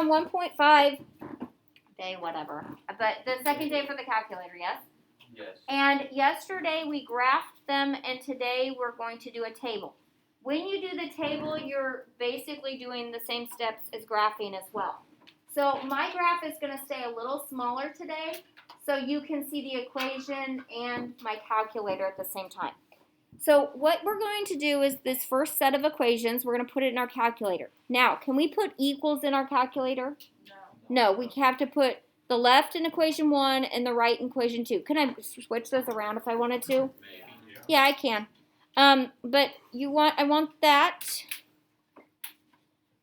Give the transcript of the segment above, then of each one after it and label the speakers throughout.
Speaker 1: on 1.5 day, whatever. But the second day for the calculator, yes?
Speaker 2: Yes.
Speaker 1: And yesterday we graphed them, and today we're going to do a table. When you do the table, you're basically doing the same steps as graphing as well. So my graph is going to stay a little smaller today, so you can see the equation and my calculator at the same time. So what we're going to do is this first set of equations, we're going to put it in our calculator. Now, can we put equals in our calculator? No, we have to put the left in equation 1 and the right in equation 2. Can I switch those around if I wanted to?
Speaker 2: Maybe.
Speaker 1: Yeah, I can. But I want that.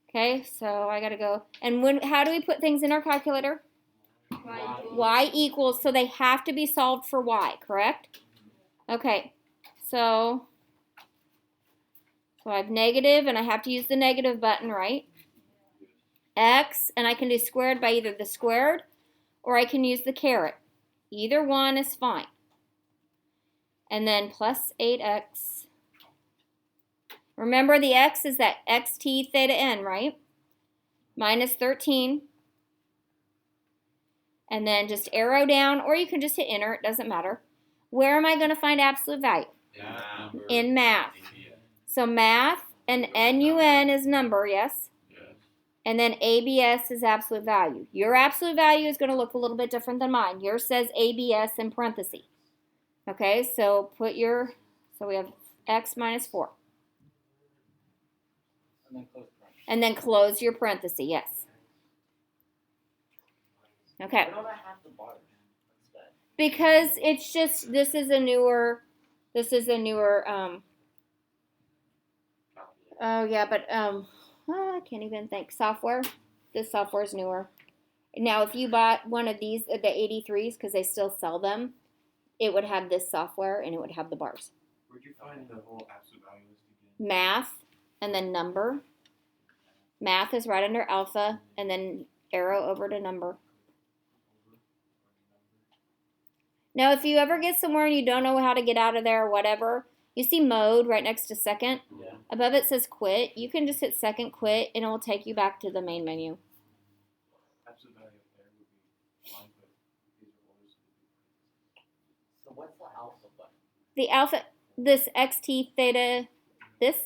Speaker 1: Okay, so I gotta go. And how do we put things in our calculator? Y equals, so they have to be solved for y, correct? Okay, so I have negative, and I have to use the negative button, right? X, and I can do squared by either the squared, or I can use the caret. Either one is fine. And then plus 8x. Remember the x is that xt theta n, right? Minus 13. And then just arrow down, or you can just hit enter, it doesn't matter. Where am I going to find absolute value? In math. So math, and NUN is number, yes?
Speaker 2: Yes.
Speaker 1: And then ABS is absolute value. Your absolute value is going to look a little bit different than mine. Yours says ABS in parentheses. Okay, so so we have x minus 4. And then close your parenthesis, yes. Okay.
Speaker 3: Why don't I have the bars instead?
Speaker 1: Because it's just, this is a newer, oh yeah, but, I can't even think, software. This software is newer. Now, if you bought one of these, the 83s, because they still sell them, it would have this software and it would have the bars.
Speaker 2: Where'd you find the whole absolute value list again?
Speaker 1: Math, and then number. Math is right under alpha, and then arrow over to number. Now, if you ever get somewhere and you don't know how to get out of there or whatever, you see mode right next to second.
Speaker 2: Yeah.
Speaker 1: Above it says quit. You can just hit second quit, and it will take you back to the main menu.
Speaker 2: Absolute value up there would be one, but these are orders.
Speaker 3: So what's the alpha button?
Speaker 1: The alpha, this XT theta, this?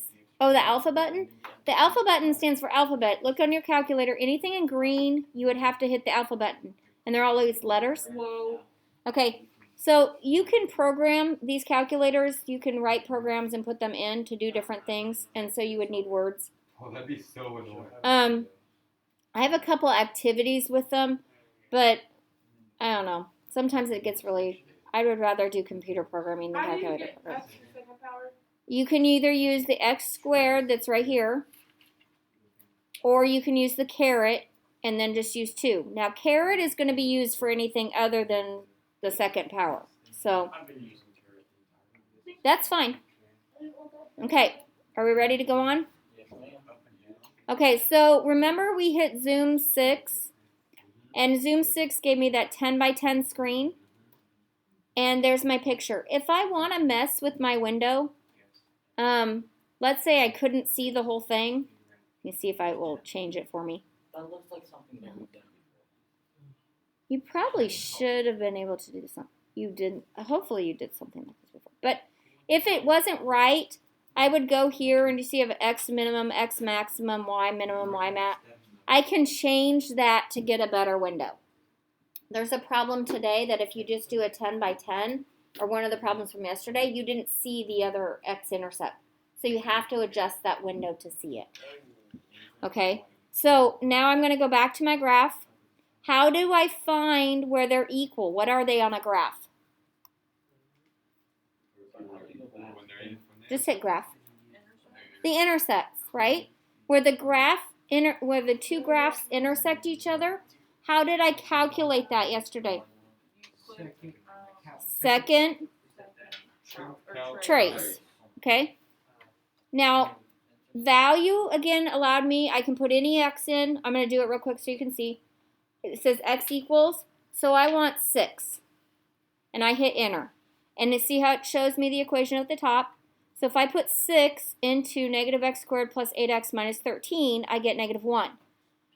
Speaker 1: Oh, the alpha button? The alpha button stands for alphabet. Look on your calculator. Anything in green, you would have to hit the alpha button. And they're always letters.
Speaker 3: Whoa.
Speaker 1: Okay, so you can program these calculators. You can write programs and put them in to do different things. And so you would need words.
Speaker 2: Oh, that'd be so annoying.
Speaker 1: I have a couple activities with them, but I don't know. Sometimes it gets really, I would rather do computer programming than calculator programming. You can either use the x squared that's right here, or you can use the caret and then just use 2. Now, caret is going to be used for anything other than the second power. So
Speaker 2: I've been using carrot the entire
Speaker 1: that's fine. Okay, are we ready to go on?
Speaker 3: Yes, ma'am.
Speaker 1: Okay, so remember we hit Zoom 6, and Zoom 6 gave me that 10 by 10 screen, and there's my picture. If I want to mess with my window, let's say I couldn't see the whole thing. Let me see if I will change it for me.
Speaker 3: That looks like something that we've done before.
Speaker 1: You probably should have been able to do something. You didn't. Hopefully you did something like this before. But if it wasn't right, I would go here and you see you have X minimum, X maximum, Y minimum, Y max. I can change that to get a better window. There's a problem today that if you just do a 10 by 10, or one of the problems from yesterday, you didn't see the other x-intercept. So you have to adjust that window to see it. Okay, so now I'm going to go back to my graph. How do I find where they're equal? What are they on a graph? Just hit graph. The intersects, right? Where the two graphs intersect each other. How did I calculate that yesterday? Second trace. Okay. Now, value again allowed me. I can put any x in. I'm going to do it real quick so you can see. It says x equals. So I want 6, and I hit enter. And to see how it shows me the equation at the top. So if I put 6 into negative x squared plus 8x minus 13, I get negative 1.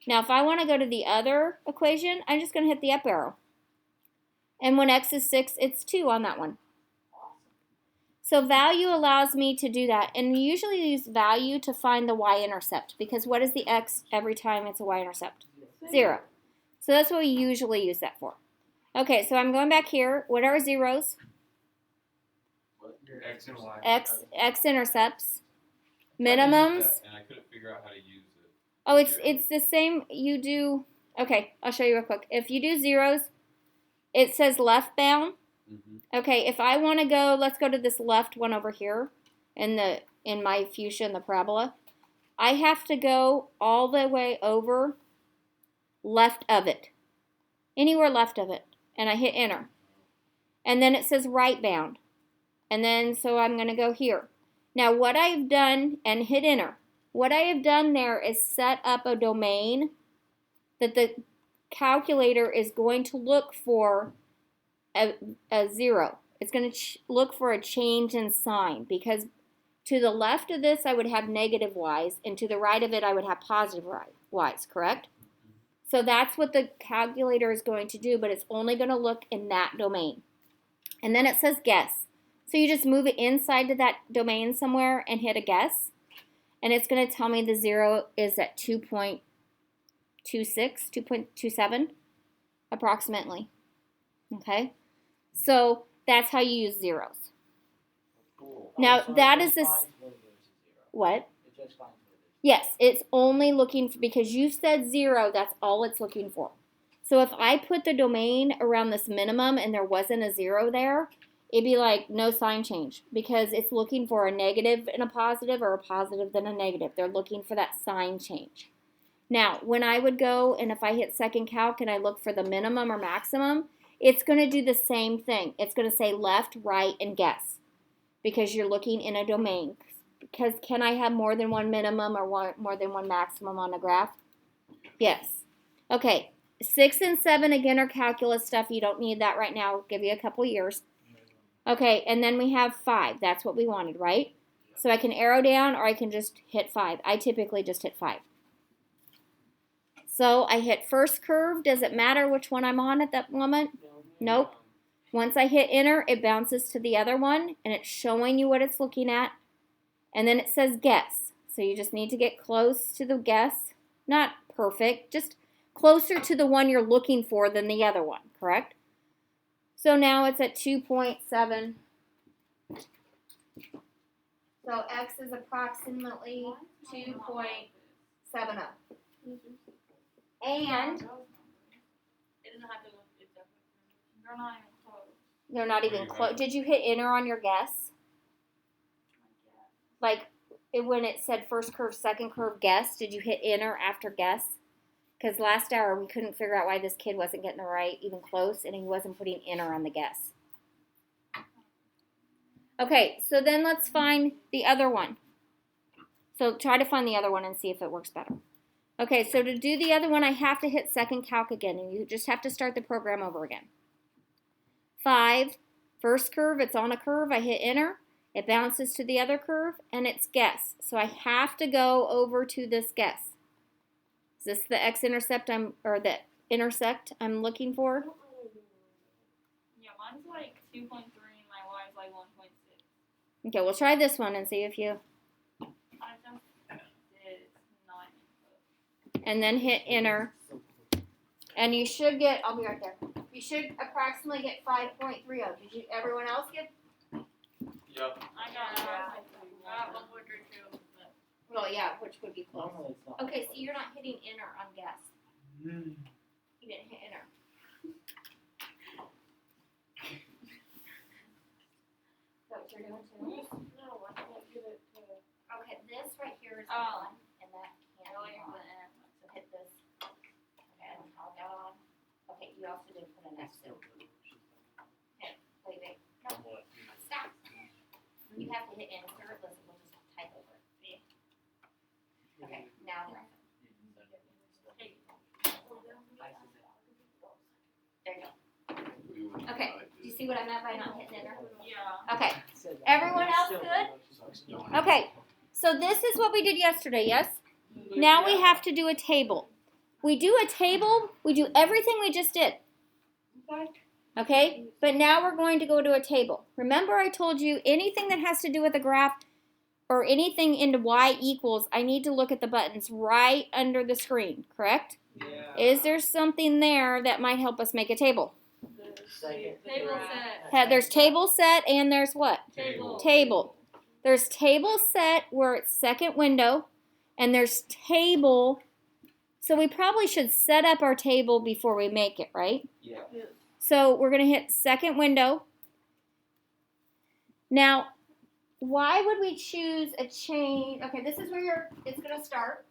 Speaker 1: Now, if I want to go to the other equation, I'm just going to hit the up arrow. And when x is 6, it's 2 on that one. So value allows me to do that. And we usually use value to find the y-intercept, because what is the x every time it's a y-intercept? 0. So that's what we usually use that for. Okay, so I'm going back here. What are zeros?
Speaker 2: Your X and Y.
Speaker 1: X-intercepts.
Speaker 4: I tried to use
Speaker 1: Minimums.
Speaker 4: that, and I couldn't figure out how to use it.
Speaker 1: Oh, it's the same. You do, okay, I'll show you real quick. If you do zeros, it says left bound.
Speaker 4: Mm-hmm.
Speaker 1: Okay, if I want to go, let's go to this left one over here in my fuchsia and the parabola. I have to go all the way over left of it. Anywhere left of it. And I hit enter. And then it says right bound. And then, so I'm going to go here. Now, what I've done, and hit enter. What I have done there is set up a domain that the calculator is going to look for a 0. It's going to look for a change in sign, because to the left of this I would have negative y's, and to the right of it I would have positive y's, correct? So that's what the calculator is going to do, but it's only going to look in that domain. And then it says guess. So you just move it inside to that domain somewhere and hit a guess. And it's going to tell me the 0 is at 2.26, 2.27 approximately. Okay? So that's how you use zeros.
Speaker 3: Cool.
Speaker 1: Now,
Speaker 3: So
Speaker 1: that
Speaker 3: it
Speaker 1: is
Speaker 3: just
Speaker 1: this-
Speaker 3: finds where there's a 0.
Speaker 1: What?
Speaker 3: It just finds where there's
Speaker 1: Yes, it's only looking for, because you said 0, that's all it's looking for. So if I put the domain around this minimum and there wasn't a 0 there, it'd be like no sign change, because it's looking for a negative and a positive, or a positive then a negative. They're looking for that sign change. Now, when I would go and if I hit second calc and I look for the minimum or maximum, it's going to do the same thing. It's going to say left, right, and guess, because you're looking in a domain. Because can I have more than one minimum or more than one maximum on a graph? Yes. Okay, 6 and 7 again are calculus stuff. You don't need that right now. I'll give you a couple years. Okay, and then we have 5. That's what we wanted, right? So I can arrow down, or I can just hit 5. I typically just hit 5. So I hit first curve. Does it matter which one I'm on at that moment? Nope. Once I hit enter, it bounces to the other one, and it's showing you what it's looking at. And then it says guess. So you just need to get close to the guess. Not perfect, just closer to the one you're looking for than the other one, correct? So now it's at 2.7. So x is approximately 2.70. And
Speaker 5: It doesn't have to look, it's definitely, they're not even close.
Speaker 1: they're not even close. Did you hit enter on your guess? Like when it said first curve, second curve, guess, did you hit enter after guess? Because last hour we couldn't figure out why this kid wasn't getting the right, even close, and he wasn't putting enter on the guess. Okay, so then let's find the other one. So try to find the other one and see if it works better. Okay, so to do the other one, I have to hit second calc again, and you just have to start the program over again. 5, first curve, it's on a curve, I hit enter. It bounces to the other curve, and it's guess. So I have to go over to this guess. Is this the x-intercept or the intersect I'm looking for?
Speaker 5: Yeah, mine's like 2.3 and my y is like 1.6.
Speaker 1: Okay, we'll try this one and see if you,
Speaker 5: I just did not input.
Speaker 1: and then hit enter. And you should get, I'll be right there. You should approximately get 5.30. Did everyone else get?
Speaker 2: Yep.
Speaker 5: I got 1.32.
Speaker 1: Well, yeah, which would be close.
Speaker 3: Normally it's not.
Speaker 1: Okay, so you're not hitting enter on guess. You didn't hit enter. Is that what you're doing too?
Speaker 5: No, I can't get it to.
Speaker 1: Okay, this right here is
Speaker 5: Oh.
Speaker 1: on, and that can't be on. So hit this. Okay, and I'll go on. Okay, you also didn't put an X in. Wait. No, stop. You have to hit insert. Listen, we'll just type over it. Okay, now we're there you go. Okay, do you see what I meant by not hitting enter?
Speaker 5: Yeah.
Speaker 1: Okay, everyone else good? Okay, so this is what we did yesterday, yes? Now we have to do a table. we do a table, we do everything we just did. Okay? But now we're going to go to a table. Remember I told you anything that has to do with a graph or anything into y equals, I need to look at the buttons right under the screen, correct?
Speaker 3: Yeah.
Speaker 1: Is there something there that might help us make a table?
Speaker 3: Second.
Speaker 5: Table set.
Speaker 1: There's table set and there's what?
Speaker 5: Table.
Speaker 1: Table. There's table set where it's second window, and there's table. So we probably should set up our table before we make it, right?
Speaker 3: Yeah.
Speaker 1: So we're going to hit second window. Now, why would we choose a change? Okay, this is where it's going to start.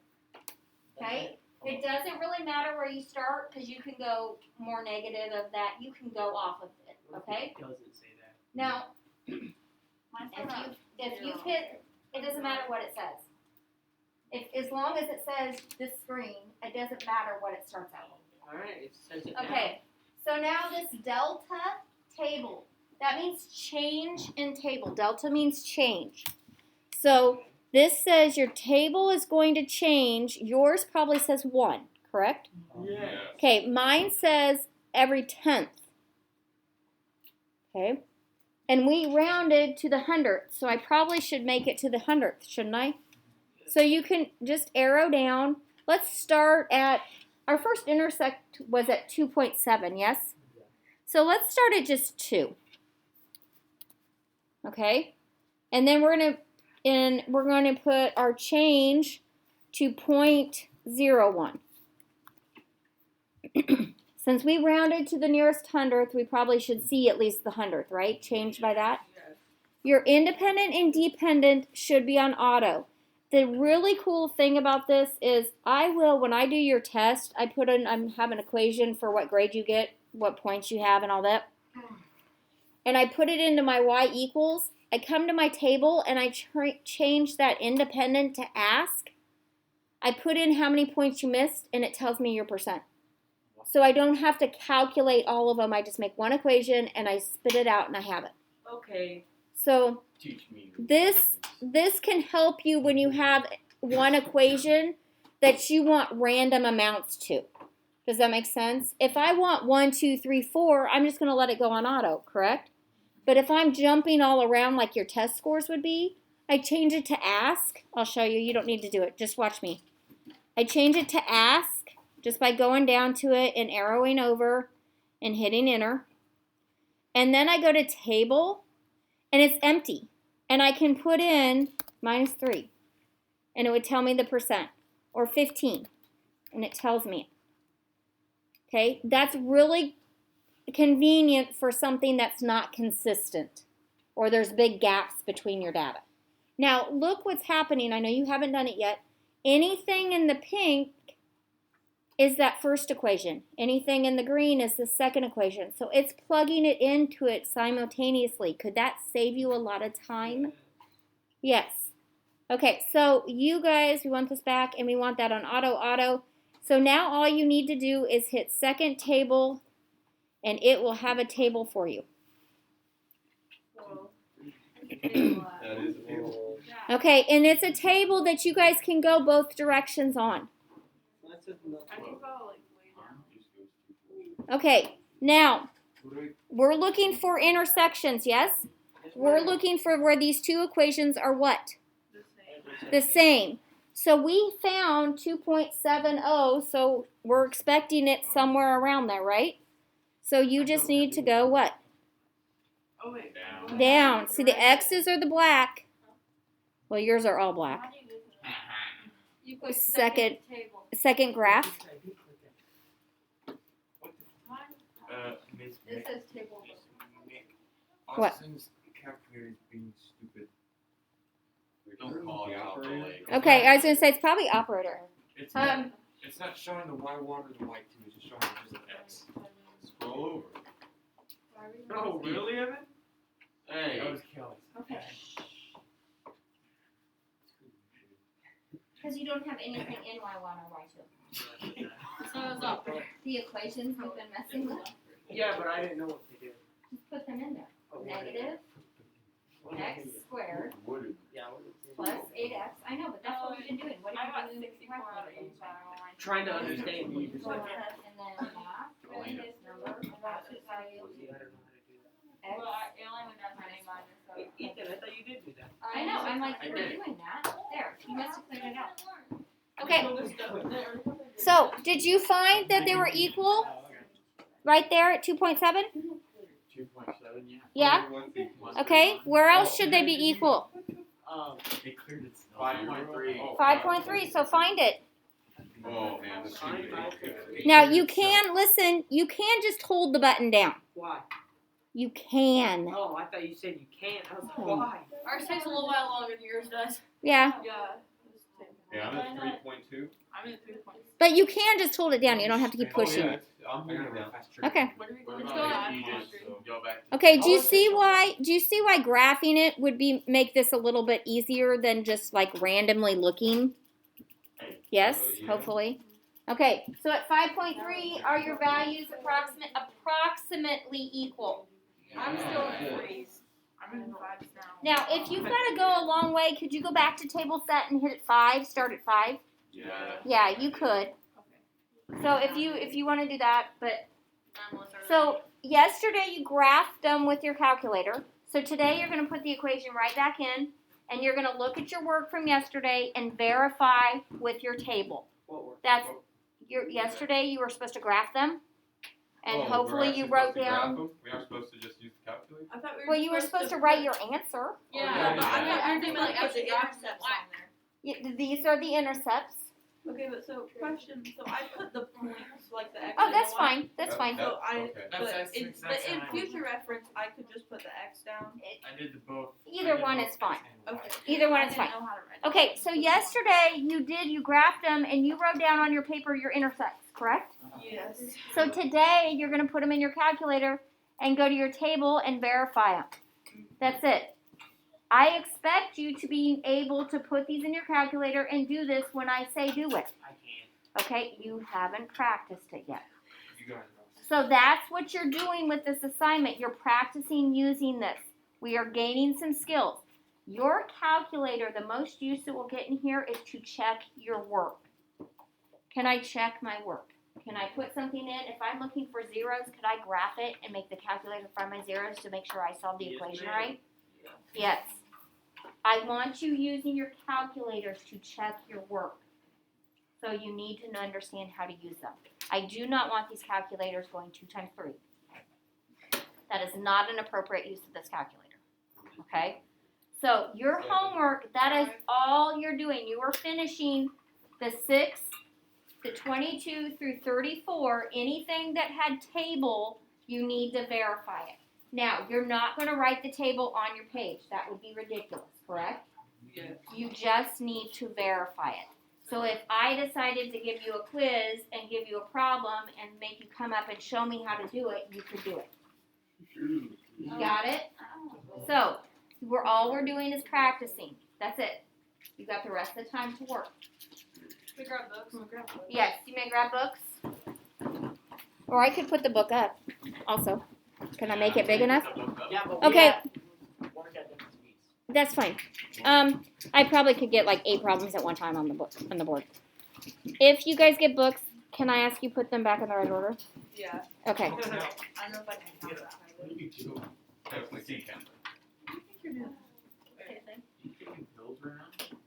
Speaker 1: Okay? It doesn't really matter where you start because you can go more negative of that. You can go off of it, okay?
Speaker 3: It doesn't say that.
Speaker 1: Now,
Speaker 5: Mine's set up.
Speaker 1: if you hit, it doesn't matter what it says. As long as it says this screen, it doesn't matter what it starts out with.
Speaker 3: Alright, it says it
Speaker 1: Okay, so now this delta table, that means change in table. Delta means change. So this says your table is going to change. Yours probably says 1, correct?
Speaker 3: now. Yeah.
Speaker 1: Okay, mine says every 10th. Okay, and we rounded to the 100th, so I probably should make it to the 100th, shouldn't I? So you can just arrow down. Let's start at, our first intersect was at 2.7, yes? So let's start at just 2. Okay? And then we're going to put our change to 0.01. Since we rounded to the nearest 100th, we probably should see at least the 100th, right? Changed by that. Your independent and dependent should be on auto. The really cool thing about this is when I do your test, I have an equation for what grade you get, what points you have and all that. And I put it into my y equals. I come to my table and I change that independent to ask. I put in how many points you missed and it tells me your percent. So I don't have to calculate all of them. I just make one equation and I spit it out and I have it.
Speaker 3: Okay.
Speaker 1: So
Speaker 2: Teach me.
Speaker 1: this can help you when you have one equation that you want random amounts to. Does that make sense? If I want 1, 2, 3, 4, I'm just going to let it go on auto, correct? But if I'm jumping all around like your test scores would be, I change it to ask. I'll show you. You don't need to do it. Just watch me. I change it to ask just by going down to it and arrowing over and hitting enter. And then I go to table and it's empty. And I can put in -3 and it would tell me the percent, or 15 and it tells me. Okay, that's really convenient for something that's not consistent or there's big gaps between your data. Now look what's happening. I know you haven't done it yet. Anything in the pink is that first equation. Anything in the green is the second equation. So it's plugging it into it simultaneously. Could that save you a lot of time? Yes. Okay, so you guys, we want this back and we want that on auto. So now all you need to do is hit second table and it will have a table for you.
Speaker 4: That is a table.
Speaker 5: Yeah.
Speaker 1: Okay, and it's a table that you guys can go both directions on.
Speaker 3: That's just not
Speaker 5: I can go like way down.
Speaker 1: Okay, now we're looking for intersections, yes? We're looking for where these two equations are what? The same. So we found 2.70, so we're expecting it somewhere around there, right? So you just need to go what?
Speaker 5: Oh wait.
Speaker 1: Down. See, the X's are the black. Well, yours are all black.
Speaker 5: How do you do that? You put
Speaker 1: Second.
Speaker 5: table.
Speaker 1: Second graph.
Speaker 5: Mine.
Speaker 2: Miss
Speaker 5: It says table.
Speaker 1: What?
Speaker 2: Austin's calculator is being stupid.
Speaker 4: Don't call it out the lake.
Speaker 1: Okay, I was going to say it's probably operator.
Speaker 2: It's not showing the Y1 or the Y2. It's just showing just an X.
Speaker 4: Scroll over.
Speaker 2: Oh, really, Evan?
Speaker 3: Hey.
Speaker 2: That was Kelly.
Speaker 1: Okay. Because you don't have anything in Y1 or Y2.
Speaker 5: So it's up.
Speaker 1: The equations we've been messing with,
Speaker 3: Yeah, but I didn't know what to do.
Speaker 1: just put them in there.
Speaker 3: Oh,
Speaker 1: Negative
Speaker 3: what
Speaker 1: x squared
Speaker 2: Wooded.
Speaker 3: Yeah, what did it do?
Speaker 1: plus 8x. I know, but that's have you been doing? What
Speaker 5: I
Speaker 1: have
Speaker 5: got
Speaker 1: you been doing?
Speaker 5: 64 out of 85 on my.
Speaker 3: Trying to understand what you just
Speaker 1: And
Speaker 3: said.
Speaker 1: then math, and this number, about to value
Speaker 3: See, I don't know how to do that.
Speaker 1: x.
Speaker 5: Well, it only went down to A minus, so.
Speaker 3: Ethan, I thought you did do that.
Speaker 1: I know, I'm like,
Speaker 3: I
Speaker 1: you were
Speaker 3: did.
Speaker 1: doing that. There, you must have cleared it out. Okay,
Speaker 3: Fill this stuff in there.
Speaker 1: so did you find that they were equal right there at 2.7?
Speaker 2: 2.7, yeah.
Speaker 1: Yeah? Okay, where else should they be equal?
Speaker 2: It cleared its.
Speaker 4: 5.3.
Speaker 1: 5.3, so find it.
Speaker 4: Oh, man, this is
Speaker 1: Now you can, listen, you can just hold the button down.
Speaker 3: Why?
Speaker 1: You can.
Speaker 3: Oh, I thought you said you can't. I was like,
Speaker 1: Hmm.
Speaker 3: why?
Speaker 6: Ours takes a little while longer than yours does.
Speaker 1: Yeah,
Speaker 6: Yeah.
Speaker 4: Yeah, I'm at 3.2.
Speaker 6: I'm at 3 points.
Speaker 1: but you can just hold it down. You don't have to keep pushing.
Speaker 4: Oh, yeah, I'm holding it down.
Speaker 1: Okay.
Speaker 6: What are we
Speaker 4: What
Speaker 6: going
Speaker 4: about
Speaker 6: to
Speaker 4: if you
Speaker 6: go
Speaker 4: just go back to
Speaker 1: Okay, do you see why graphing it would make this a little bit easier than just like randomly looking? Yes,
Speaker 4: Yeah.
Speaker 1: hopefully. Okay, so at 5.3 are your values approximately equal.
Speaker 6: I'm still at 3s. I'm in 5s now.
Speaker 1: Now, if you've got to go a long way, could you go back to table set and hit at 5, start at 5?
Speaker 4: Yeah.
Speaker 1: Yeah, you could.
Speaker 6: Okay.
Speaker 1: So if you want to do that, but
Speaker 6: I'm with her.
Speaker 1: so yesterday you graphed them with your calculator. So today you're going to put the equation right back in, and you're going to look at your work from yesterday and verify with your table.
Speaker 3: What worked?
Speaker 1: That's yesterday you were supposed to graph them, and
Speaker 4: Oh,
Speaker 1: hopefully
Speaker 4: we're
Speaker 1: you
Speaker 4: actually
Speaker 1: wrote
Speaker 4: supposed to graph
Speaker 1: down.
Speaker 4: them? We aren't supposed to just use the calculator?
Speaker 6: I thought we were
Speaker 1: Well, you were supposed to write your answer.
Speaker 6: Yeah,
Speaker 4: yeah,
Speaker 6: but I
Speaker 4: yeah.
Speaker 6: thought we were doing like
Speaker 5: Put
Speaker 6: actually
Speaker 5: the
Speaker 6: graph
Speaker 5: intercepts
Speaker 6: on
Speaker 5: on
Speaker 6: there.
Speaker 1: These are the intercepts.
Speaker 7: Okay, but so question. So I put the points like the X.
Speaker 1: Oh,
Speaker 7: and
Speaker 1: that's
Speaker 7: the Y.
Speaker 1: fine. That's fine.
Speaker 7: So I,
Speaker 4: Okay.
Speaker 7: but
Speaker 2: That's
Speaker 7: in,
Speaker 2: exact
Speaker 7: but in
Speaker 2: same.
Speaker 7: future reference, I could just put the X down.
Speaker 2: I did the both.
Speaker 1: Either one is fine.
Speaker 7: Okay.
Speaker 1: Either one
Speaker 7: I
Speaker 1: is
Speaker 7: didn't
Speaker 1: fine.
Speaker 7: know how to write it.
Speaker 1: Okay, so yesterday you graphed them and you wrote down on your paper your intercepts, correct?
Speaker 7: Yes.
Speaker 1: So today you're going to put them in your calculator and go to your table and verify them. That's it. I expect you to be able to put these in your calculator and do this when I say do it.
Speaker 3: I can't.
Speaker 1: Okay, you haven't practiced it yet.
Speaker 2: You guys.
Speaker 1: So that's what you're doing with this assignment. You're practicing using this. We are gaining some skills. Your calculator, the most use it will get in here is to check your work. Can I check my work? Can I put something in? If I'm looking for zeros, could I graph it and make the calculator find my zeros to make sure I solved the
Speaker 3: Yes,
Speaker 1: equation
Speaker 3: ma'am.
Speaker 1: right? Yes. I want you using your calculators to check your work. So you need to understand how to use them. I do not want these calculators going 2 times 3. That is not an appropriate use of this calculator. Okay? So your homework, that is all you're doing. You are finishing the 6, the 22 through 34. Anything that had table, you need to verify it. Now, you're not going to write the table on your page. That would be ridiculous, correct?
Speaker 7: Yeah.
Speaker 1: You just need to verify it. So if I decided to give you a quiz and give you a problem and make you come up and show me how to do it, you could do it. You got it? So all we're doing is practicing. That's it. You got the rest of the time to work.
Speaker 6: We grab books.
Speaker 1: Yes, you may grab books. Or I could put the book up also. Can I make it big enough?
Speaker 3: Yeah, but we
Speaker 1: Okay.
Speaker 3: have work at different speeds.
Speaker 1: That's fine. I probably could get like 8 problems at one time on the board. If you guys get books, can I ask you put them back in the right order?
Speaker 7: Yeah.
Speaker 1: Okay.
Speaker 7: I don't know if I can count that.
Speaker 2: You do.
Speaker 4: Definitely can.
Speaker 7: I think you're doing.
Speaker 2: You taking pills right now?